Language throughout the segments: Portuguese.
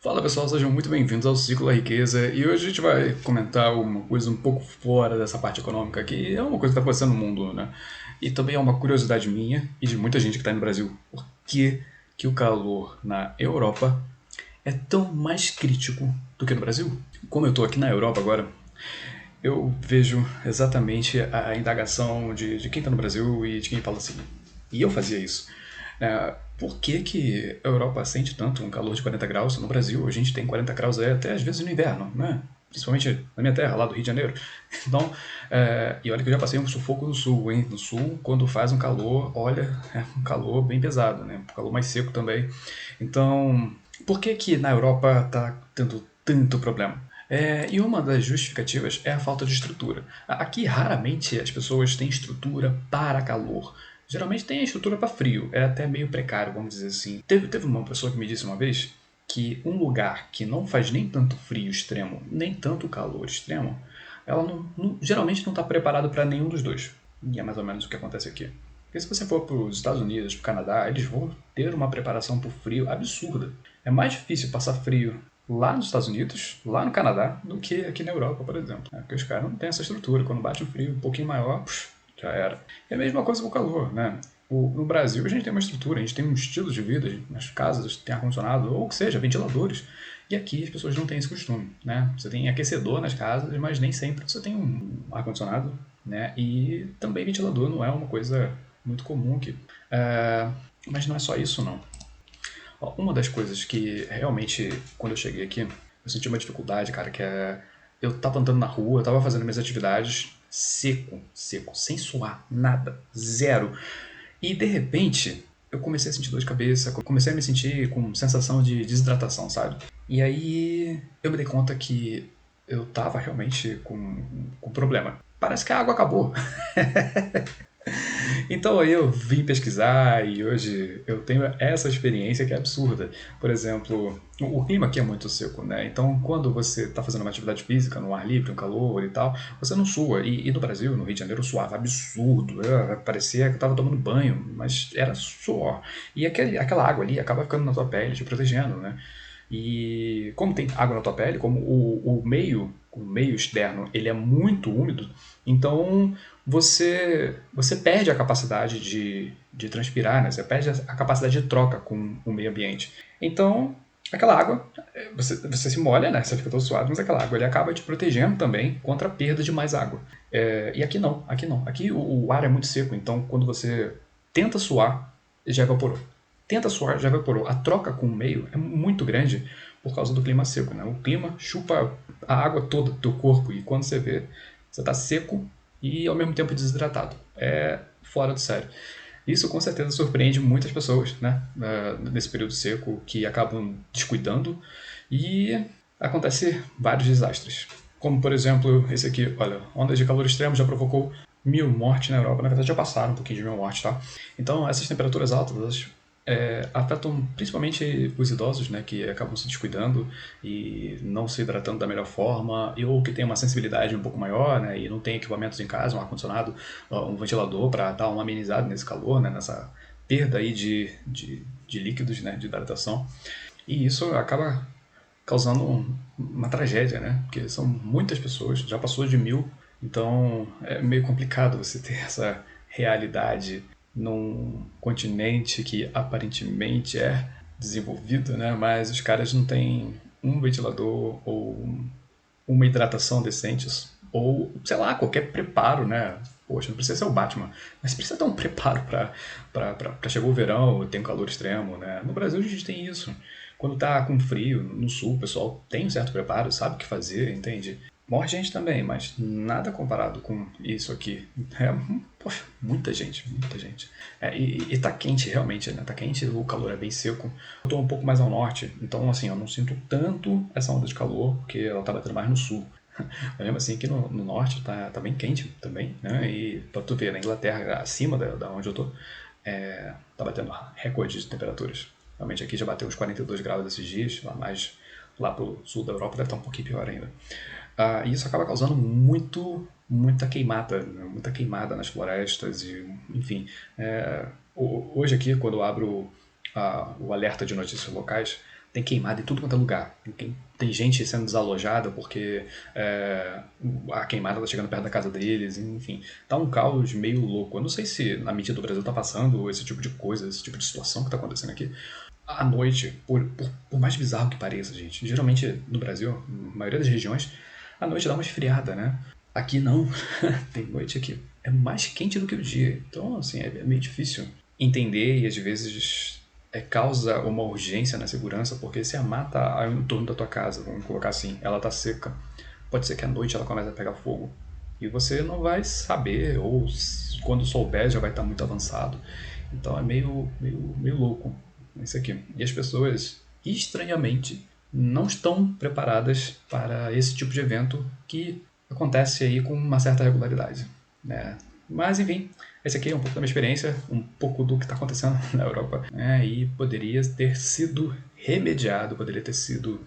Fala pessoal, sejam muito bem-vindos ao Ciclo da Riqueza e hoje a gente vai comentar uma coisa um pouco fora dessa parte econômica, que é uma coisa que está acontecendo no mundo, né? E também é uma curiosidade minha e de muita gente que está no Brasil. Por que o calor na Europa é tão mais crítico do que no Brasil? Como eu estou aqui na Europa agora, eu vejo exatamente a indagação de quem está no Brasil e de quem fala assim. E eu fazia isso. Por que a Europa sente tanto um calor de 40 graus? No Brasil, a gente tem 40 graus até às vezes no inverno, né? Principalmente na minha terra, lá do Rio de Janeiro. Então, e olha que eu já passei um sufoco no sul, hein? No sul, quando faz um calor, olha, é um calor bem pesado, né? Um calor mais seco também. Então, por que na Europa tá tendo tanto problema? E uma das justificativas é a falta de estrutura. Aqui, raramente as pessoas têm estrutura para calor. Geralmente tem a estrutura para frio, é até meio precário, vamos dizer assim. Teve uma pessoa que me disse uma vez que um lugar que não faz nem tanto frio extremo, nem tanto calor extremo, ela geralmente não está preparada para nenhum dos dois. E é mais ou menos o que acontece aqui. Porque se você for para os Estados Unidos, para o Canadá, eles vão ter uma preparação para o frio absurda. É mais difícil passar frio lá nos Estados Unidos, lá no Canadá, do que aqui na Europa, por exemplo. Porque os caras não têm essa estrutura. Quando bate um frio um pouquinho maior, já era. É a mesma coisa com o calor, né? No Brasil a gente tem uma estrutura, a gente tem um estilo de vida, nas casas tem ar-condicionado, ou que seja, ventiladores. E aqui as pessoas não têm esse costume, né? Você tem aquecedor nas casas, mas nem sempre você tem um ar-condicionado, né? E também ventilador não é uma coisa muito comum aqui. Mas não é só isso, não. Uma das coisas que realmente, quando eu cheguei aqui, eu senti uma dificuldade, cara, que é... Eu tava andando na rua, eu tava fazendo minhas atividades seco, seco, sem suar, nada, zero. E de repente, eu comecei a sentir dor de cabeça, comecei a me sentir com sensação de desidratação, sabe? E aí eu me dei conta que eu tava realmente com problema. Parece que a água acabou. Então aí eu vim pesquisar e hoje eu tenho essa experiência que é absurda. Por exemplo, o clima aqui é muito seco, né? Então quando você está fazendo uma atividade física, no ar livre, um calor e tal, você não sua. E no Brasil, no Rio de Janeiro, eu suava absurdo. Parecia que eu estava tomando banho, mas era suor. E aquela água ali acaba ficando na tua pele, te protegendo, né? E como tem água na tua pele, como o meio externo ele é muito úmido, então você perde a capacidade de transpirar, né? Você perde a capacidade de troca com o meio ambiente. Então, aquela água, você se molha, né? Você fica todo suado, mas aquela água ele acaba te protegendo também contra a perda de mais água. E aqui não, aqui não. Aqui o ar é muito seco, então quando você tenta suar, já evaporou. Tenta suar, já evaporou. A troca com o meio é muito grande por causa do clima seco, né? O clima chupa a água toda do teu corpo e quando você vê, você está seco e ao mesmo tempo desidratado. É fora do sério. Isso com certeza surpreende muitas pessoas, né? Nesse período seco que acabam descuidando e acontece vários desastres. Como por exemplo esse aqui, olha, ondas de calor extremo já provocou 1.000 mortes na Europa. Na verdade já passaram um pouquinho de 1.000 mortes, tá? Então essas temperaturas altas, elas afetam principalmente os idosos, né, que acabam se descuidando e não se hidratando da melhor forma, ou que tem uma sensibilidade um pouco maior, né, e não tem equipamentos em casa, um ar-condicionado, um ventilador para dar uma amenizada nesse calor, né, nessa perda aí de líquidos, né, de hidratação. E isso acaba causando uma tragédia, né, porque são muitas pessoas, já passou de 1.000, então é meio complicado você ter essa realidade num continente que aparentemente é desenvolvido, né? Mas os caras não têm um ventilador ou uma hidratação decentes ou, sei lá, qualquer preparo, né? Poxa, não precisa ser o Batman, mas precisa ter um preparo para chegar o verão, tem um calor extremo, né? No Brasil a gente tem isso. Quando tá com frio, no sul, o pessoal tem um certo preparo, sabe o que fazer, entende? Morre gente também, mas nada comparado com isso aqui. Poxa, muita gente, muita gente. E tá quente realmente, né? Tá quente, o calor é bem seco. Eu tô um pouco mais ao norte, então assim, eu não sinto tanto essa onda de calor, porque ela tá batendo mais no sul. Mas mesmo assim, aqui no norte tá bem quente também, né? E pra tu ver, na Inglaterra, acima da onde eu tô, tá batendo recorde de temperaturas. Realmente aqui já bateu uns 42 graus esses dias, lá pro sul da Europa deve estar um pouquinho pior ainda. E isso acaba causando muita queimada, né? Muita queimada nas florestas e, enfim. Hoje aqui, quando eu abro o alerta de notícias locais, tem queimada em tudo quanto é lugar. Tem gente sendo desalojada porque a queimada tá chegando perto da casa deles, enfim. Tá um caos meio louco. Eu não sei se na mídia do Brasil tá passando esse tipo de coisa, esse tipo de situação que tá acontecendo aqui. À noite, por mais bizarro que pareça, gente, geralmente no Brasil, na maioria das regiões, à noite dá uma esfriada, né? Aqui não. Tem noite aqui. É mais quente do que o dia. Então, assim, é meio difícil entender e às vezes causa uma urgência na segurança, porque se a mata ao entorno da tua casa, vamos colocar assim, ela tá seca, pode ser que à noite ela comece a pegar fogo. E você não vai saber, ou quando souber já vai estar muito avançado. Então é meio louco isso aqui. E as pessoas, estranhamente, não estão preparadas para esse tipo de evento que acontece aí com uma certa regularidade, né? Mas enfim, esse aqui é um pouco da minha experiência, um pouco do que está acontecendo na Europa, né? E poderia ter sido remediado, poderia ter sido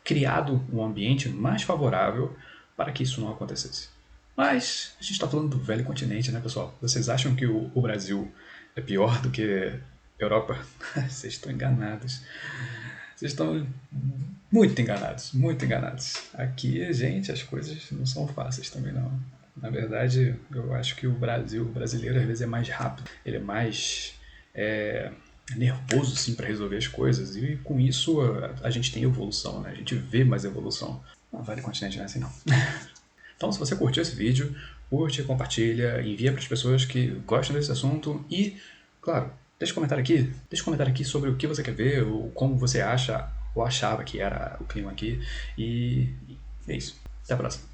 criado um ambiente mais favorável para que isso não acontecesse. Mas a gente está falando do velho continente, né, pessoal? Vocês acham que o Brasil é pior do que a Europa? Vocês estão enganados. Vocês estão muito enganados, muito enganados. Aqui, gente, as coisas não são fáceis também, não. Na verdade, eu acho que o brasileiro, às vezes é mais rápido. Ele é mais nervoso, sim, para resolver as coisas. E com isso, a gente tem evolução, né? A gente vê mais evolução. Não vale continente, não é assim, não. Então, se você curtiu esse vídeo, curte, compartilha, envia para as pessoas que gostam desse assunto e, claro, deixa um comentário aqui sobre o que você quer ver, ou como você acha ou achava que era o clima aqui. E é isso. Até a próxima.